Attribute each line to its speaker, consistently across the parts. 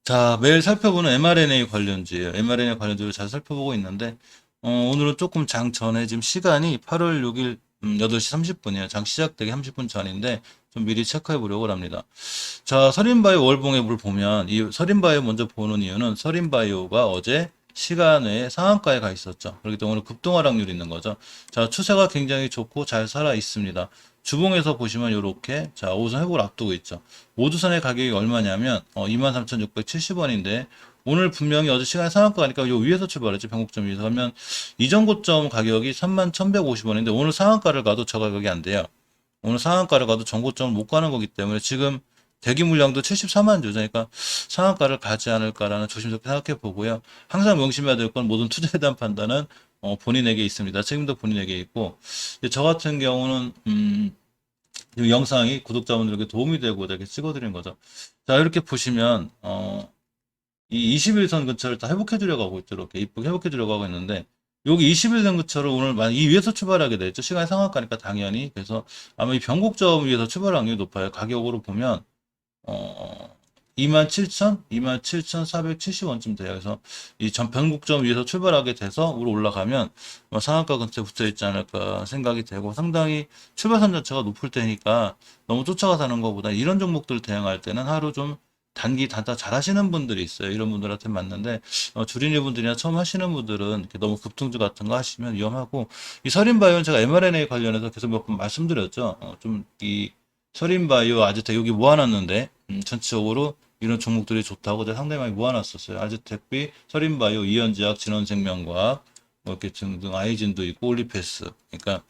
Speaker 1: 자, 매일 살펴보는 mRNA 관련주예요. mRNA 관련주를 잘 살펴보고 있는데, 오늘은 조금 장 전에 지금 시간이 8월 6일 8시 30분이에요. 장 시작되기 30분 전인데, 좀 미리 체크해 보려고 합니다. 자, 서린바이오 월봉앱을 보면, 이 서린바이오 먼저 보는 이유는 서린바이오가 어제 시간에 상한가에 가 있었죠. 그렇기 때문에 오늘 급등하락률이 있는 거죠. 자, 추세가 굉장히 좋고 잘 살아 있습니다. 주봉에서 보시면 이렇게 자 5선 회복을 앞두고 있죠. 모두선의 가격이 얼마냐면 23,670원인데 오늘 분명히 어제 시간에 상한가 가니까 요 위에서 출발했죠. 변곡점 위에서 가면 이전 고점 가격이 31,150원인데 오늘 상한가를 가도 저 가격이 안 돼요. 오늘 상한가를 가도 전고점을 못 가는 거기 때문에 지금 대기 물량도 74만 주, 그러니까 상한가를 가지 않을까라는 조심스럽게 생각해 보고요. 항상 명심해야 될 건 모든 투자에 대한 판단은 본인에게 있습니다. 책임도 본인에게 있고, 저 같은 경우는 이 영상이 구독자분들에게 도움이 되고 이렇게 찍어드린 거죠. 자, 이렇게 보시면 이 21선 근처를 다 회복해 주려고 하고 있죠. 이렇게 이쁘게 회복해 주려고 하고 있는데 여기 21선 근처를 오늘 만약 이 위에서 출발하게 되죠. 시간이 상한가니까 당연히. 그래서 아마 이 변곡점 위에서 출발 확률이 높아요. 가격으로 보면 27,000, 27,470원쯤 돼요. 그래서 이 전 변곡점 위에서 출발하게 돼서 위로 올라가면 상한가 근처에 붙어 있지 않을까 생각이 되고 상당히 출발선 자체가 높을 테니까 너무 쫓아가서 하는 것보다 이런 종목들 대응할 때는 하루 좀 단기 단타 잘 하시는 분들이 있어요. 이런 분들한테 맞는데 주린이 분들이나 처음 하시는 분들은 이렇게 너무 급등주 같은 거 하시면 위험하고 이 서린바이오는 제가 mRNA 관련해서 계속 몇 번 말씀드렸죠. 좀 이 서린바이오 아즈텍 여기 모아놨는데 전체적으로 이런 종목들이 좋다고 제가 상당히 많이 모아놨었어요. 아즈텍비, 서린바이오, 이현제약, 진원생명과학 뭐 이렇게 등등 아이진도 있고 올리페스 그러니까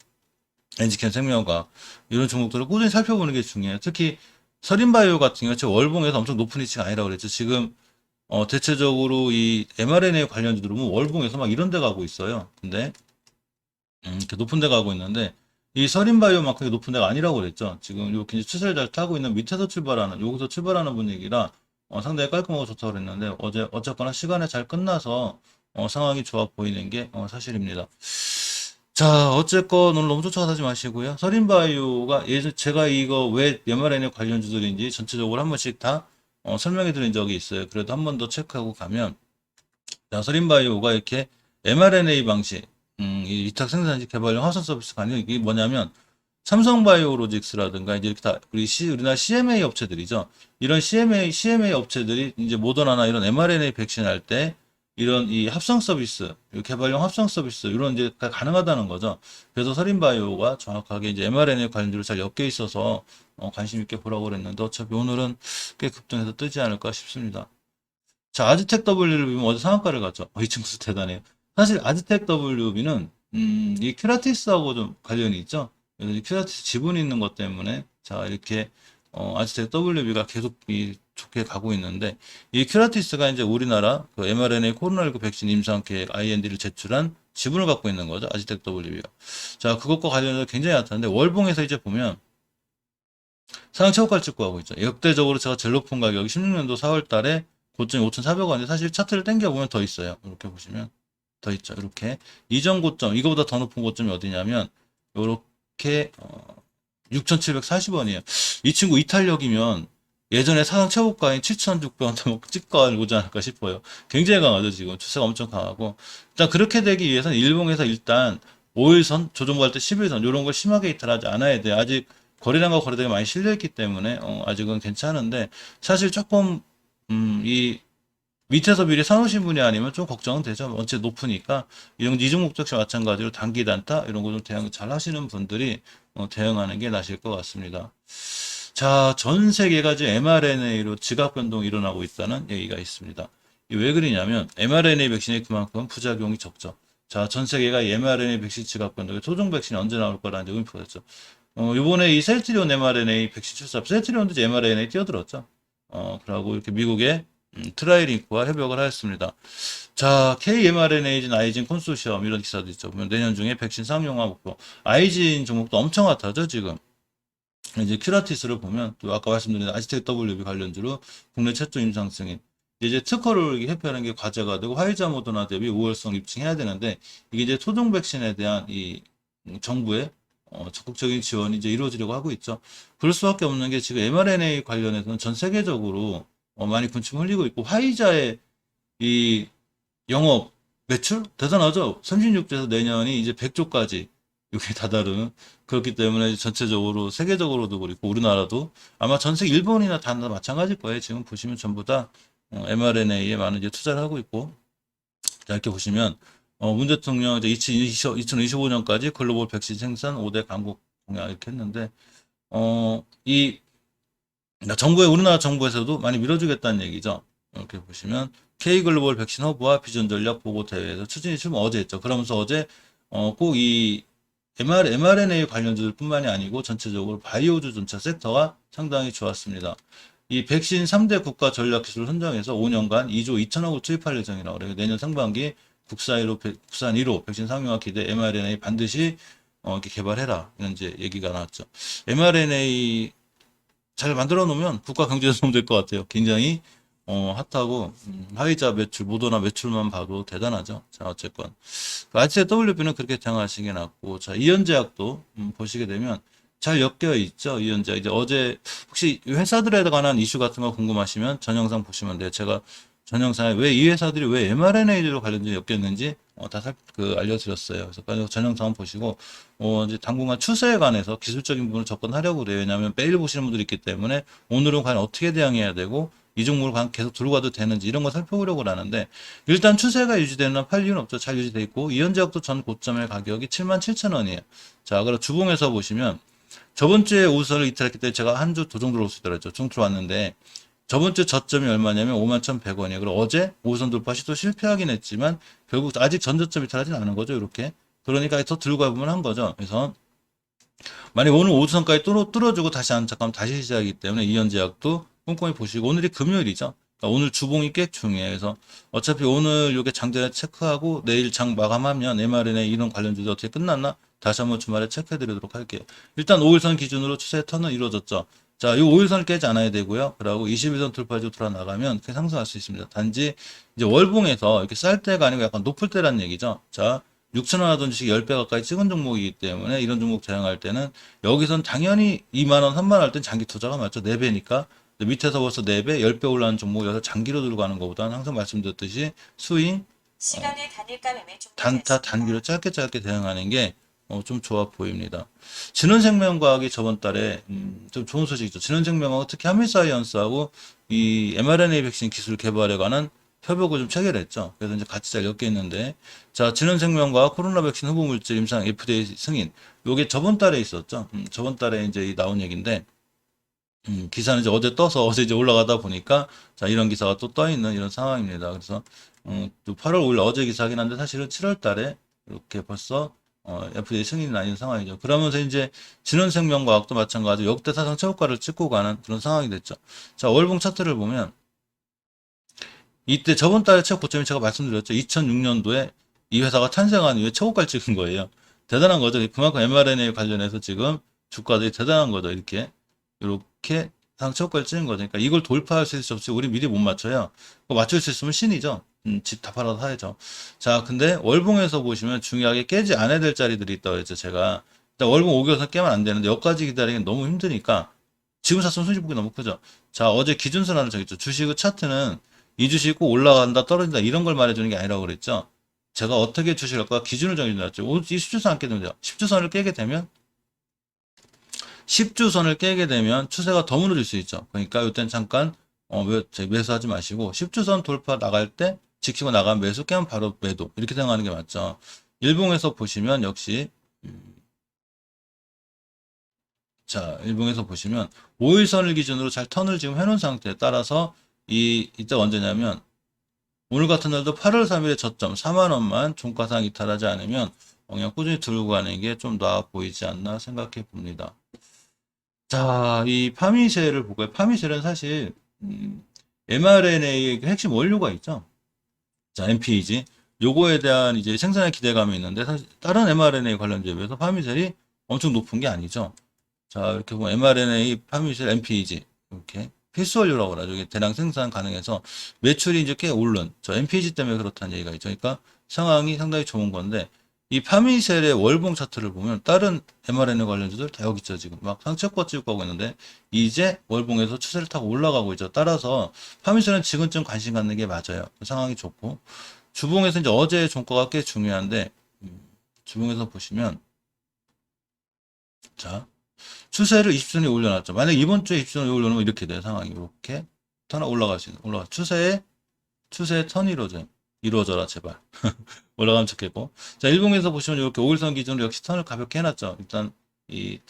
Speaker 1: 엔지캠 생명과학 이런 종목들을 꾸준히 살펴보는 게 중요해요. 특히 서린바이오 같은 경우 제 월봉에서 엄청 높은 위치가 아니라고 그랬죠. 지금 대체적으로 이 mRNA 관련주들은 월봉에서 막 이런 데 가고 있어요. 근데 이렇게 높은 데 가고 있는데 이 서린바이오만큼 높은 데가 아니라고 그랬죠. 지금 이렇게 이제 추세를 잘 타고 있는 밑에서 출발하는 여기서 출발하는 분위기라 상당히 깔끔하고 좋다고 그랬는데 어제 어쨌거나 시간에 잘 끝나서 상황이 좋아 보이는 게 사실입니다. 자, 어쨌건 오늘 너무 쫓아가지 마시고요. 서린바이오가 예전 제가 이거 왜 mRNA 관련주들인지 전체적으로 한 번씩 다 설명해 드린 적이 있어요. 그래도 한 번 더 체크하고 가면 자, 서린바이오가 이렇게 mRNA 방식 이 위탁 생산식 개발용 화성 서비스가 아니고 이게 뭐냐면 삼성바이오로직스라든가 이제 이렇게 다 우리나라 CMA 업체들이죠. 이런 CMA 업체들이 이제 모더나나 이런 mRNA 백신 할 때 이런 이 합성 서비스, 이 개발용 합성 서비스 이런 이제 가능하다는 거죠. 그래서 서린바이오가 정확하게 이제 mRNA 관련주를 잘 엮여 있어서 관심 있게 보라고 그랬는데 어차피 오늘은 꽤 급등해서 뜨지 않을까 싶습니다. 자, 아즈텍 WB는 어제 상한가를 갔죠. 이 친구도 대단해요. 사실 아즈텍 WB는 이 큐라티스하고 좀 관련이 있죠. 그래서 이 큐라티스 지분이 있는 것 때문에 자 이렇게 아즈텍 WB가 계속 좋게 가고 있는데 이 큐라티스가 이제 우리나라 그 mRNA 코로나19 백신 임상 계획 IND를 제출한 지분을 갖고 있는 거죠. 아즈텍 WB가. 자, 그것과 관련해서 굉장히 나타나는데 월봉에서 이제 보면 상향 최고가를 찍고 가고 있죠. 역대적으로 제가 제일 높은 가격이 16년도 4월 달에 고점이 5,400원인데 사실 차트를 당겨보면 더 있어요. 이렇게 보시면 더 있죠. 이렇게 이전 고점 이거보다 더 높은 고점이 어디냐면 이렇게 6,740원이에요. 이 친구 이탈력이면 예전에 사상 최고가인 7,600원 찍고 오지 않을까 싶어요. 굉장히 강하죠. 지금 추세가 엄청 강하고 일단 그렇게 되기 위해서는 일봉에서 일단 5일선 조정할 때 11선 이런 걸 심하게 이탈하지 않아야 돼요. 아직 거래량과 거래대가 많이 실려있기 때문에 아직은 괜찮은데 사실 조금 이 밑에서 미리 사놓으신 분이 아니면 좀 걱정은 되죠. 원체 높으니까 이중 목적시 마찬가지로 단기 단타 이런 거 좀 대응 잘 하시는 분들이 대응하는 게 나실 것 같습니다. 자, 전 세계가 지금 mRNA로 지각 변동이 일어나고 있다는 얘기가 있습니다. 이게 왜 그러냐면 mRNA 백신이 그만큼 부작용이 적죠. 자, 전 세계가 이 mRNA 백신 지각 변동에 토종 백신이 언제 나올 거라는 게 의미가 됐죠. 요번에 이 셀트리온 mRNA 백신 출사, 셀트리온도 이제 mRNA 뛰어들었죠. 그러고 이렇게 미국의 트라이링크와 협약을 하였습니다. 자, KMRNA진 아이진 컨소시엄 이런 기사도 있죠. 보면 내년 중에 백신 상용화 목표. 아이진 종목도 엄청 핫하죠, 지금. 이제 큐라티스를 보면 또 아까 말씀드린 아즈텍 WB 관련주로 국내 최초 임상 승인. 이제 특허를 협회하는 게 과제가 되고 화이자 모더나 대비 우월성 입증해야 되는데 이게 이제 토종 백신에 대한 이 정부의 적극적인 지원이 이제 이루어지려고 하고 있죠. 그럴 수밖에 없는 게 지금 mRNA 관련해서는 전 세계적으로 많이 군침 흘리고 있고, 화이자의 이 영업 매출 대단하죠. 36조에서 내년이 이제 100조까지 이게 다다른, 그렇기 때문에 전체적으로 세계적으로도 그렇고 우리나라도 아마 전 세계 일본이나 다 마찬가지일 거예요. 지금 보시면 전부 다 mRNA에 많은 이제 투자를 하고 있고, 자, 이렇게 보시면 문 대통령 이제 2025년까지 글로벌 백신 생산 5대 강국 공약 이렇게 했는데, 이 정부의, 우리나라 정부에서도 많이 밀어주겠다는 얘기죠. 이렇게 보시면 K글로벌 백신 허브와 비전 전략 보고 대회에서 추진이 좀 어제 했죠. 그러면서 어제 꼭 이 mRNA 관련주들 뿐만이 아니고 전체적으로 바이오주 전체 섹터가 상당히 좋았습니다. 이 백신 3대 국가 전략 기술을 선정해서 5년간 2조 2천억을 투입할 예정이라고 그래요. 내년 상반기 국산 1호 백신 상용화 기대 mRNA 반드시 이렇게 개발해라. 이런 이제 얘기가 나왔죠. mRNA 잘 만들어 놓으면 국가 경제에 도움될 것 같아요. 굉장히 핫하고, 화이자 매출, 모더나 매출만 봐도 대단하죠. 자, 어쨌건 RCWB는 그렇게 생각하시는 게 낫고, 자, 이현제약도 보시게 되면 잘 엮여 있죠. 이현제약 이제 어제 혹시 회사들에 관한 이슈 같은 거 궁금하시면 전 영상 보시면 돼요. 제가 전 영상에 왜 이 회사들이 왜 mRNA로 관련된 엮였는지 알려드렸어요. 그래서 전 영상 보시고 이제 당분간 추세에 관해서 기술적인 부분을 접근하려고 그래요. 왜냐하면 매일 보시는 분들이 있기 때문에 오늘은 과연 어떻게 대응해야 되고 이 종목을 과연 계속 들고 가도 되는지 이런 거 살펴보려고 하는데, 일단 추세가 유지되는 한 팔 이유는 없죠. 잘 유지돼 있고 이현제약도 전 고점의 가격이 77,000원이에요. 자, 그리고 주봉에서 보시면 저번 주에 우선을 이탈했기 때문에 제가 한 주 도 정도로 들었죠. 중 들어왔는데 저번 주 저점이 얼마냐면 51,100원이에요. 그리고 어제 5선 돌파 시도 실패하긴 했지만 결국 아직 전저점 이탈하진 않은 거죠. 이렇게. 그러니까 더 들고 가보면 한 거죠. 그래서 만약 오늘 5선까지 뚫어주고 다시 안착하면 다시 시작이기 때문에 이현제약도 꼼꼼히 보시고, 오늘이 금요일이죠. 그러니까 오늘 주봉이 꽤 중요해요. 그래서 어차피 오늘 요게 장전에 체크하고 내일 장 마감하면 mRNA 이런 관련주도 어떻게 끝났나 다시 한번 주말에 체크해 드리도록 할게요. 일단 5일선 기준으로 추세 턴은 이루어졌죠. 자, 이 5일선을 깨지 않아야 되고요. 그리고 21선 돌파해주고 돌아 나가면 그게 상승할 수 있습니다. 단지 이제 월봉에서 이렇게 쌀 때가 아니고 약간 높을 때란 얘기죠. 자, 6,000원 하던 주식 10배 가까이 찍은 종목이기 때문에 이런 종목 대응할 때는 여기선 당연히 2만원, 3만원 할 땐 장기 투자가 맞죠. 4배니까. 밑에서 벌써 4배, 10배 올라간 종목이어서 장기로 들고 가는 것보다는 항상 말씀드렸듯이 스윙,
Speaker 2: 시간의 단일가 매매
Speaker 1: 단타, 단기로 짧게 대응하는 게 좀 좋아 보입니다. 진원생명과학이 저번 달에 좀 좋은 소식이죠. 진원생명하고 특히 한미사이언스하고 이 mRNA 백신 기술 개발에 관한 협약을 좀 체결했죠. 그래서 이제 같이 잘 엮여 있는데, 자, 진원생명과학 코로나 백신 후보 물질 임상 FDA 승인, 요게 저번 달에 있었죠. 저번 달에 이제 나온 얘기인데, 기사는 이제 어제 떠서 어제 이제 올라가다 보니까 자, 이런 기사가 또 떠 있는 이런 상황입니다. 그래서 또 8월 5일 어제 기사긴 한데 사실은 7월 달에 이렇게 벌써 FDA 승인이 나는 상황이죠. 그러면서 이제 진원생명과학도 마찬가지로 역대 사상 최고가를 찍고 가는 그런 상황이 됐죠. 자, 월봉 차트를 보면 이때 저번 달에 최고 고점이 제가 말씀드렸죠. 2006년도에 이 회사가 탄생한 이후에 최고가를 찍은 거예요. 대단한 거죠. 그만큼 mRNA 관련해서 지금 주가들이 대단한 거죠. 이렇게 상처가를 찍은 거죠. 그러니까 이걸 돌파할 수 있을지 없을지 우리 미리 못 맞춰요. 맞출 수 있으면 신이죠. 집 다 팔아서 사야죠. 자, 근데 월봉에서 보시면 중요하게 깨지 않아야 될 자리들이 있다고 했죠. 제가 일단 월봉 5개선 깨면 안 되는데 여기까지 기다리기는 너무 힘드니까 지금 샀으면 손실보기 너무 크죠. 자, 어제 기준선언을 정했죠. 주식의 차트는 이 주식 꼭 올라간다 떨어진다 이런 걸 말해주는 게 아니라고 그랬죠. 제가 어떻게 주식을 할까 기준을 정해줬죠. 이 10주선 안 깨면 돼요. 10주선을 깨게 되면 10주선을 깨게 되면 추세가 더 무너질 수 있죠. 그러니까 이때는 잠깐 매수하지 마시고 10주선 돌파 나갈 때 지키고 나가면 매수, 깨면 바로 매도 이렇게 생각하는 게 맞죠. 일봉에서 보시면 역시 자, 일봉에서 보시면 5일선을 기준으로 잘 턴을 지금 해놓은 상태에 따라서 이때 언제냐면 오늘 같은 날도 8월 3일에 저점 4만원만 종가상 이탈하지 않으면 그냥 꾸준히 들고 가는 게 좀 나아 보이지 않나 생각해 봅니다. 자, 이 파미셀을 볼까요? 파미셀은 사실 mRNA의 핵심 원료가 있죠. 자, MPEG. 요거에 대한 이제 생산의 기대감이 있는데 사실 다른 mRNA 관련주에 비해서 파미셀이 엄청 높은 게 아니죠. 자, 이렇게 보면 mRNA, 파미셀, MPEG 이렇게 필수 원료라고 하죠. 이게 대량 생산 가능해서 매출이 이제 꽤 오른 저 MPEG 때문에 그렇다는 얘기가 있죠. 그러니까 상황이 상당히 좋은 건데 이 파미셀의 월봉 차트를 보면 다른 mRNA 관련주들 다 여기 있죠. 지금 막 상체권 찍고 가고 있는데 이제 월봉에서 추세를 타고 올라가고 있죠. 따라서 파미셀은 지금쯤 관심 갖는 게 맞아요. 상황이 좋고 주봉에서 이제 어제의 종가가 꽤 중요한데 주봉에서 보시면 자 추세를 20선에 올려놨죠. 만약 이번 주에 20선에 올려놓으면 이렇게 돼요. 상황이 이렇게 하나 올라갈 수 있는 올라가 추세의 턴이 이루어져라 제발. 올라가면 좋겠고. 자, 일봉에서 보시면 이렇게 5일선 기준으로 역시 턴을 가볍게 해놨죠. 일단 이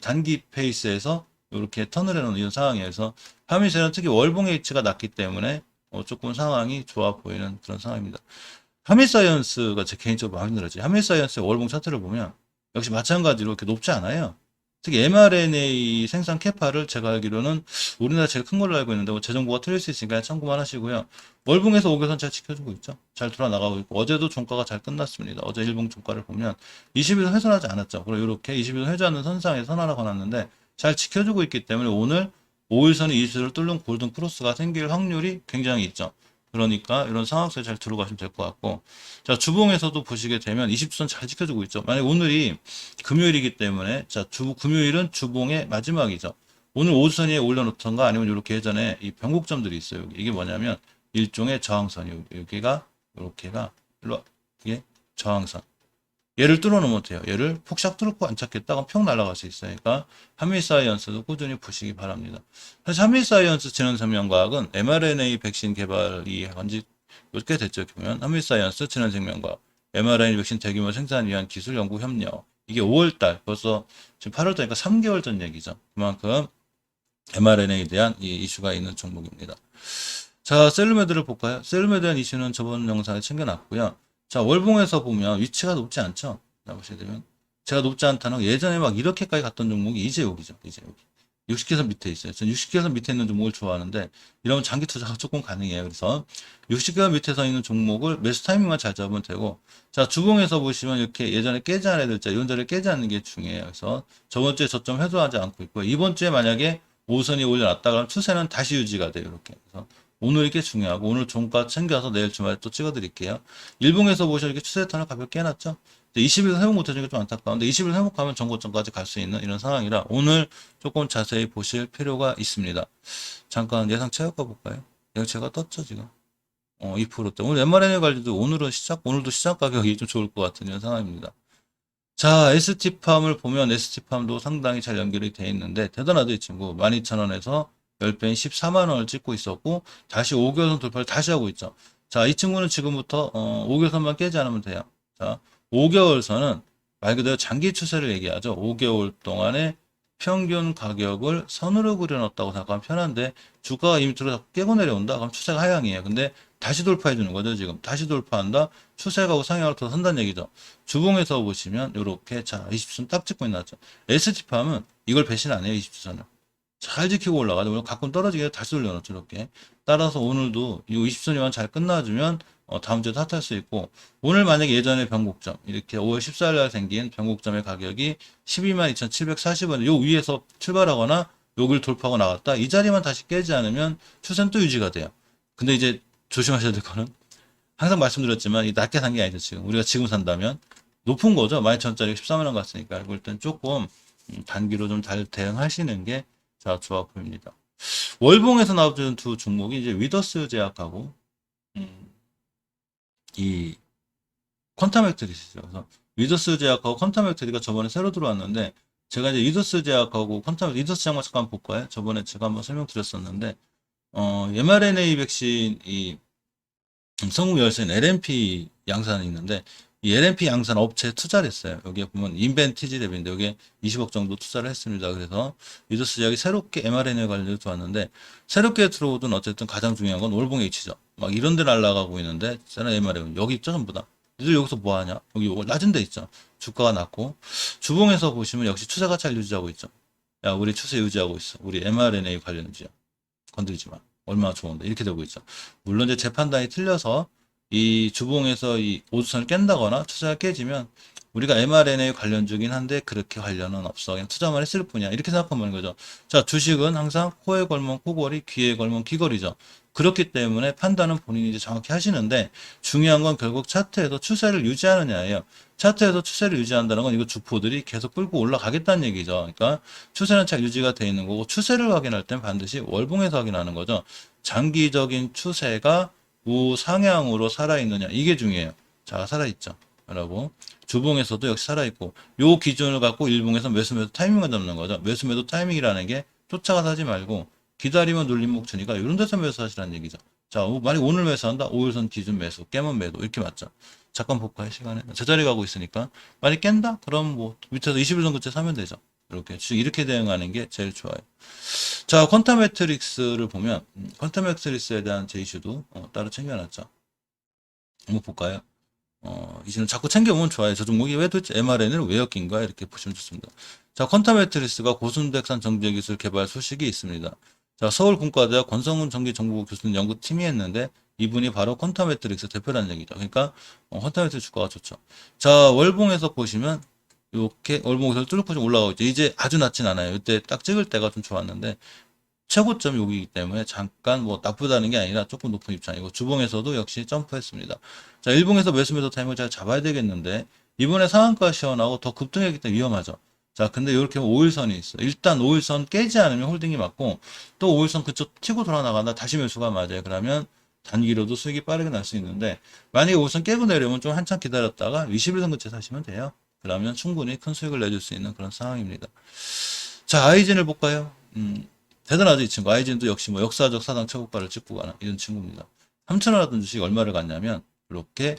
Speaker 1: 단기 페이스에서 이렇게 턴을 해놓는 이런 상황이어서 파미셀은 특히 월봉의 위치가 낮기 때문에 조금 상황이 좋아 보이는 그런 상황입니다. 하밀사이언스가 제 개인적으로 마음에 들었지. 하밀사이언스의 월봉 차트를 보면 역시 마찬가지로 이렇게 높지 않아요. 특히 mRNA 생산 캐파를 제가 알기로는 우리나라 제일 큰 걸로 알고 있는데 뭐 제 정보가 틀릴 수 있으니까 참고만 하시고요. 월봉에서 5개선 잘 지켜주고 있죠. 잘 돌아나가고 있고 어제도 종가가 잘 끝났습니다. 어제 일봉 종가를 보면 20일선 훼손하지 않았죠. 그리고 이렇게 20일선 회전하는 선상에 선 하나 걸었는데 잘 지켜주고 있기 때문에 오늘 5일선이 20일을 뚫는 골든 크로스가 생길 확률이 굉장히 있죠. 그러니까 이런 상황에서 잘 들어가시면 될 것 같고 자 주봉에서도 보시게 되면 20선 잘 지켜주고 있죠. 만약 오늘이 금요일이기 때문에 자 금요일은 주봉의 마지막이죠. 오늘 오수선 위에 올려놓던가 아니면 이렇게 예전에 이 변곡점들이 있어요. 이게 뭐냐면 일종의 저항선이 여기가 이렇게가 일로 이게 저항선. 얘를 뚫어놓으면 돼요. 얘를 폭샥 뚫고 안 찾겠다 그럼 평 날아갈 수 있으니까 한밀사이언스도 꾸준히 보시기 바랍니다. 사실 한밀사이언스 진원생명과학은 mRNA 백신 개발이 한지 몇 개 됐죠. 보면 한밀사이언스 진원생명과학 mRNA 백신 대규모 생산 위한 기술 연구 협력 이게 5월달 벌써 지금 8월달이니까 3개월 전 얘기죠. 그만큼 mRNA에 대한 이 이슈가 있는 종목입니다. 자 셀루메드를 볼까요? 셀루메드에 대한 이슈는 저번 영상에 챙겨놨고요. 자, 월봉에서 보면 위치가 높지 않죠? 자, 보시게 되면. 제가 높지 않다는 건 예전에 막 이렇게까지 갔던 종목이 이제 여기죠. 이제 여기. 60개선 밑에 있어요. 저는 60개선 밑에 있는 종목을 좋아하는데 이러면 장기 투자가 조금 가능해요. 그래서 60개선 밑에서 있는 종목을 매수 타이밍만 잘 잡으면 되고 자, 주봉에서 보시면 이렇게 예전에 깨지 않아야 될 자, 이런 자리를 깨지 않는 게 중요해요. 그래서 저번 주에 저점 회수하지 않고 있고 이번 주에 만약에 5선이 올려놨다 그러면 추세는 다시 유지가 돼요. 이렇게. 그래서 오늘 이게 중요하고 오늘 종가 챙겨서 내일 주말에 또 찍어드릴게요. 일봉에서 보시면 이렇게 추세 턴을 가볍게 해놨죠. 20일 회복 못해주는 게 좀 안타까운데 20일 회복하면 전고점까지 갈 수 있는 이런 상황이라 오늘 조금 자세히 보실 필요가 있습니다. 잠깐 예상 체크가 볼까요? 여기 제가 떴죠 지금. 2%대. 오늘 mRNA 관리도 오늘도 시작 가격이 좀 좋을 것 같은 이런 상황입니다. 자, ST팜을 보면 ST팜도 상당히 잘 연결이 되어 있는데 대단하죠 이 친구. 12,000원에서 10배인 14만원을 찍고 있었고 다시 5개월선 돌파를 다시 하고 있죠. 자, 이 친구는 지금부터 5개월선만 깨지 않으면 돼요. 자, 5개월선은 말 그대로 장기 추세를 얘기하죠. 5개월 동안의 평균 가격을 선으로 그려놨다고 생각하면 편한데 주가가 이 밑으로 자꾸 깨고 내려온다. 그럼 추세가 하향이에요. 근데 다시 돌파해 주는 거죠. 지금 다시 돌파한다. 추세가 우상향으로 더 선다는 얘기죠. 주봉에서 보시면 이렇게 자 20선 딱 찍고 있나죠. ST팜은 이걸 배신 안 해요. 20선을. 잘 지키고 올라가죠. 가끔 떨어지게 다시 올려놓죠. 이렇게. 따라서 오늘도 이 20선이만 잘 끝나주면 다음 주에 탓할 수 있고 오늘 만약에 예전에 변곡점 이렇게 5월 14일 날 생긴 변곡점의 가격이 122,740원 요 위에서 출발하거나 여기를 돌파하고 나갔다. 이 자리만 다시 깨지 않으면 추세는 또 유지가 돼요. 근데 이제 조심하셔야 될 거는 항상 말씀드렸지만 이 낮게 산 게 아니죠. 지금 우리가 지금 산다면 높은 거죠. 12,000원짜리 14만원 갔으니까 그럴 땐 조금 단기로 좀 잘 대응하시는 게 자, 좋아 보입니다. 월봉에서 나오는 두 종목이 이제 위더스 제약하고 이 퀀텀액트리스죠. 그래서 위더스 제약하고 퀀텀액트리가 저번에 새로 들어왔는데 제가 이제 위더스 제약하고 위더스 제약만 잠깐 볼까요? 저번에 제가 한번 설명드렸었는데 mRNA 백신 이 성공 열쇠인 LNP 양산이 있는데 이 LNP 양산 업체에 투자를 했어요. 여기에 보면 인벤티지랩인데 여기에 20억 정도 투자를 했습니다. 그래서 위더스 제약이 새롭게 mRNA 관련해서 들어왔는데 새롭게 들어오든 어쨌든 가장 중요한 건 월봉의 위치죠. 막 이런 데 날아가고 있는데 세나 mRNA 여기 있죠 전부 다. 니들 여기서 뭐 하냐? 여기 낮은 데 있죠. 주가가 낮고 주봉에서 보시면 역시 추세가 잘 유지하고 있죠. 야 우리 추세 유지하고 있어. 우리 mRNA 관련주야. 건드리지 마. 얼마나 좋은데 이렇게 되고 있죠. 물론 이제 제 판단이 틀려서 이 주봉에서 이 오주선을 깬다거나 추세가 깨지면 우리가 mRNA 관련주긴 한데 그렇게 관련은 없어. 그냥 투자만 했을 뿐이야. 이렇게 생각하면 되는 거죠. 자, 주식은 항상 코에 걸면 코걸이, 귀에 걸면 귀걸이죠. 그렇기 때문에 판단은 본인이 이제 정확히 하시는데 중요한 건 결국 차트에서 추세를 유지하느냐예요. 차트에서 추세를 유지한다는 건 이거 주포들이 계속 끌고 올라가겠다는 얘기죠. 그러니까 추세는 잘 유지가 돼 있는 거고 추세를 확인할 땐 반드시 월봉에서 확인하는 거죠. 장기적인 추세가 우상향으로 살아있느냐 이게 중요해요. 자, 살아있죠. 라고 주봉에서도 역시 살아있고 요 기준을 갖고 일봉에서 매수 타이밍을 잡는 거죠. 매수 타이밍이라는 게 쫓아가 사지 말고 기다리면 눌림 목표니까 이런 데서 매수하시라는 얘기죠. 자, 만약 오늘 매수한다. 5일선 기준 매수, 깨면 매도 이렇게 맞죠. 잠깐 볼까요? 시간에 제자리 가고 있으니까 만약 깬다? 그럼 뭐 밑에서 21선 그때 사면 되죠. 이렇게 이렇게 대응하는 게 제일 좋아요. 자, 퀀텀 매트릭스를 보면 퀀텀 매트릭스에 대한 제 이슈도 따로 챙겨놨죠. 한번 볼까요? 이제는 자꾸 챙겨보면 좋아요. 저 종목이 왜 도대체 mRNA를 왜 엮인가 이렇게 보시면 좋습니다. 자, 퀀텀 매트리스가 고순대산 정제기술 개발 소식이 있습니다. 자, 서울공과대학 권성훈 전기정보부 교수님 연구팀이 했는데 이분이 바로 퀀텀 매트릭스 대표라는 얘기죠. 그러니까 퀀텀 매트릭스 주가가 좋죠. 자, 월봉에서 보시면 이렇게 월봉에서 뚫고 좀 올라가고 있죠. 이제 아주 낮진 않아요. 이때 딱 찍을 때가 좀 좋았는데 최고점이 여기이기 때문에 잠깐 뭐 나쁘다는 게 아니라 조금 높은 입장이고 주봉에서도 역시 점프했습니다. 자, 일봉에서 매수 타임을 잘 잡아야 되겠는데 이번에 상한가 시원하고 더 급등했기 때문에 위험하죠. 자, 근데 이렇게 5일선이 있어. 일단 5일선 깨지 않으면 홀딩이 맞고 또 5일선 그쪽 튀고 돌아 나간다 다시 매수가 맞아요. 그러면 단기로도 수익이 빠르게 날 수 있는데 만약에 5일선 깨고 내려오면 좀 한참 기다렸다가 21선 그치 사시면 돼요. 그러면 충분히 큰 수익을 내줄 수 있는 그런 상황입니다. 자, 아이진을 볼까요? 대단하죠, 이 친구. 아이진도 역시 뭐 역사적 사상 최고가를 찍고 가는 이런 친구입니다. 3,000원 하던 주식 얼마를 갔냐면, 이렇게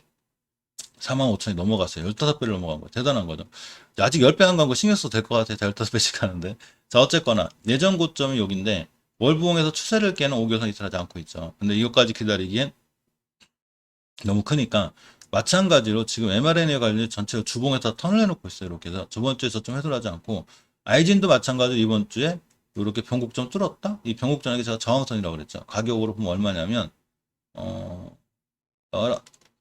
Speaker 1: 45,000이 넘어갔어요. 15배를 넘어간 거. 대단한 거죠. 아직 10배 안 간 거 신경 써도 될 것 같아요. 15배씩 가는데. 자, 어쨌거나, 예전 고점이 여기인데, 월봉에서 추세를 깨는 5개선 이탈하지 않고 있죠. 근데 이것까지 기다리기엔 너무 크니까, 마찬가지로 지금 mRNA 관련 전체를 주봉에서 턴을 해놓고 있어요. 이렇게 해서 저번 주에 저점 해소를 하지 않고, 아이진도 마찬가지로 이번 주에 이렇게 변곡점 뚫었다? 이 변곡점에게 제가 저항선이라고 그랬죠. 가격으로 보면 얼마냐면,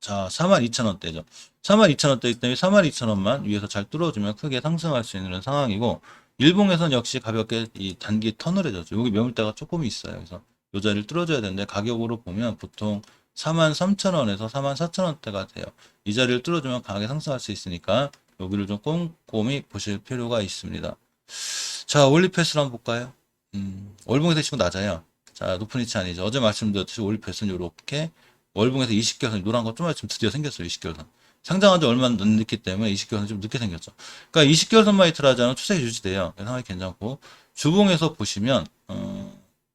Speaker 1: 자, 42,000원대죠. 42,000원대이기 때문에 42,000원만 위에서 잘 뚫어주면 크게 상승할 수 있는 상황이고, 일봉에서는 역시 가볍게 이 단기 턴을 해줬죠. 여기 매물대가 조금 있어요. 그래서 이 자리를 뚫어줘야 되는데, 가격으로 보면 보통 43,000원에서 44,000원대가 돼요. 이 자리를 뚫어주면 강하게 상승할 수 있으니까, 여기를 좀 꼼꼼히 보실 필요가 있습니다. 자, 올리패스를 한번 볼까요? 월봉에서 치고 낮아요. 자, 높은 위치 아니죠. 어제 말씀드렸듯이 올리패스는 이렇게 월봉에서 20개선 노란 거 좀 지금 드디어 생겼어요. 20개선. 상장한 지 얼마 안 됐기 때문에 20개선 좀 늦게 생겼죠. 그러니까 20개선만 이틀하자는 추세가 유지돼요. 상황이 괜찮고 주봉에서 보시면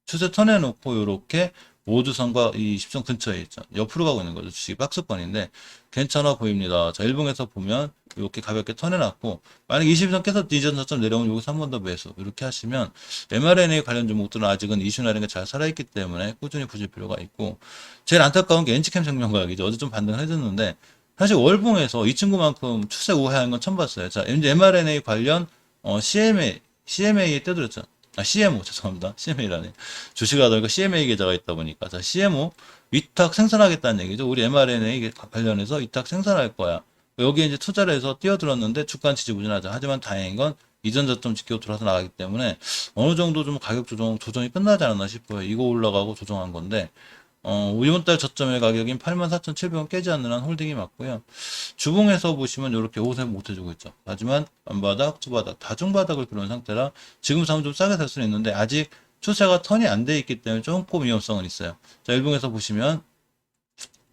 Speaker 1: 추세 턴해놓고 이렇게 모두선과 이 10선 근처에 있죠. 옆으로 가고 있는 거죠. 주식이 박스권인데 괜찮아 보입니다. 자, 일봉에서 보면 이렇게 가볍게 턴해놨고 만약 20선 깨서 이전 저점 내려오면 여기서 한 번 더 매수 이렇게 하시면 mRNA 관련 종목들은 아직은 이슈나는 게 잘 살아있기 때문에 꾸준히 보실 필요가 있고 제일 안타까운 게 엔지캠 생명과학이죠. 어제 좀 반등을 해줬는데 사실 월봉에서 이 친구만큼 추세 우회한 건 처음 봤어요. 자, mRNA 관련 CMA에 떼드렸죠. CMO, 죄송합니다. CMA라네. 주식을 하다 보니까 CMA 계좌가 있다 보니까. 자, CMO, 위탁 생산하겠다는 얘기죠. 우리 mRNA 관련해서 위탁 생산할 거야. 여기에 이제 투자를 해서 뛰어들었는데 주가 지지부진하죠. 하지만 다행인 건 이전 저점 지키고 돌아서 나가기 때문에 어느 정도 좀 가격 조정이 끝나지 않았나 싶어요. 이거 올라가고 조정한 건데, 이번 달 저점의 가격인 84,700원 깨지 않는 한 홀딩이 맞고요. 주봉에서 보시면 이렇게 옷에 못 해주고 있죠. 하지만 안바닥, 투바닥, 다중바닥을 그런 상태라 지금 사면 좀 싸게 살 수는 있는데 아직 추세가 턴이 안 돼 있기 때문에 조금 위험성은 있어요. 자, 일봉에서 보시면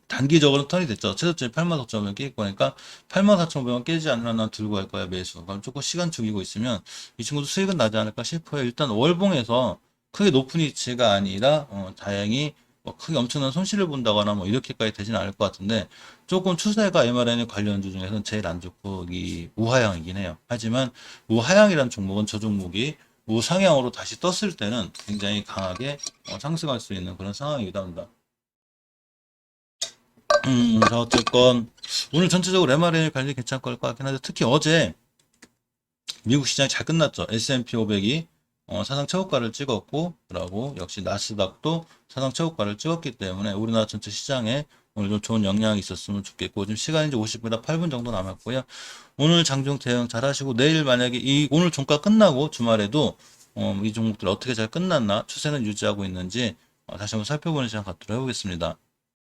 Speaker 1: 단기적으로 턴이 됐죠. 최저점이 84,500원 깨질 거니까 84,500원 깨지 않는 한 들고 갈 거야, 매수. 그럼 조금 시간 죽이고 있으면 이 친구도 수익은 나지 않을까 싶어요. 일단 월봉에서 크게 높은 위치가 아니라 다행히 뭐 크게 엄청난 손실을 본다거나 뭐 이렇게까지 되지는 않을 것 같은데 조금 추세가 mRNA 관련주 중에서는 제일 안 좋고 이 우하향이긴 해요. 하지만 우하향이라는 종목은 저 종목이 우상향으로 다시 떴을 때는 굉장히 강하게 상승할 수 있는 그런 상황이기도 합니다. 자, 어쨌건 오늘 전체적으로 mRNA 관련이 괜찮을 것 같긴 한데 특히 어제 미국 시장이 잘 끝났죠. S&P 500이 사상 최고가를 찍었고, 그러고 역시 나스닥도 사상 최고가를 찍었기 때문에 우리나라 전체 시장에 오늘 좀 좋은 영향이 있었으면 좋겠고, 지금 시간이 이제 50분이다 8분 정도 남았고요. 오늘 장중 대응 잘 하시고, 내일 만약에 오늘 종가 끝나고 주말에도 이 종목들 어떻게 잘 끝났나, 추세는 유지하고 있는지 다시 한번 살펴보는 시간 갖도록 해보겠습니다.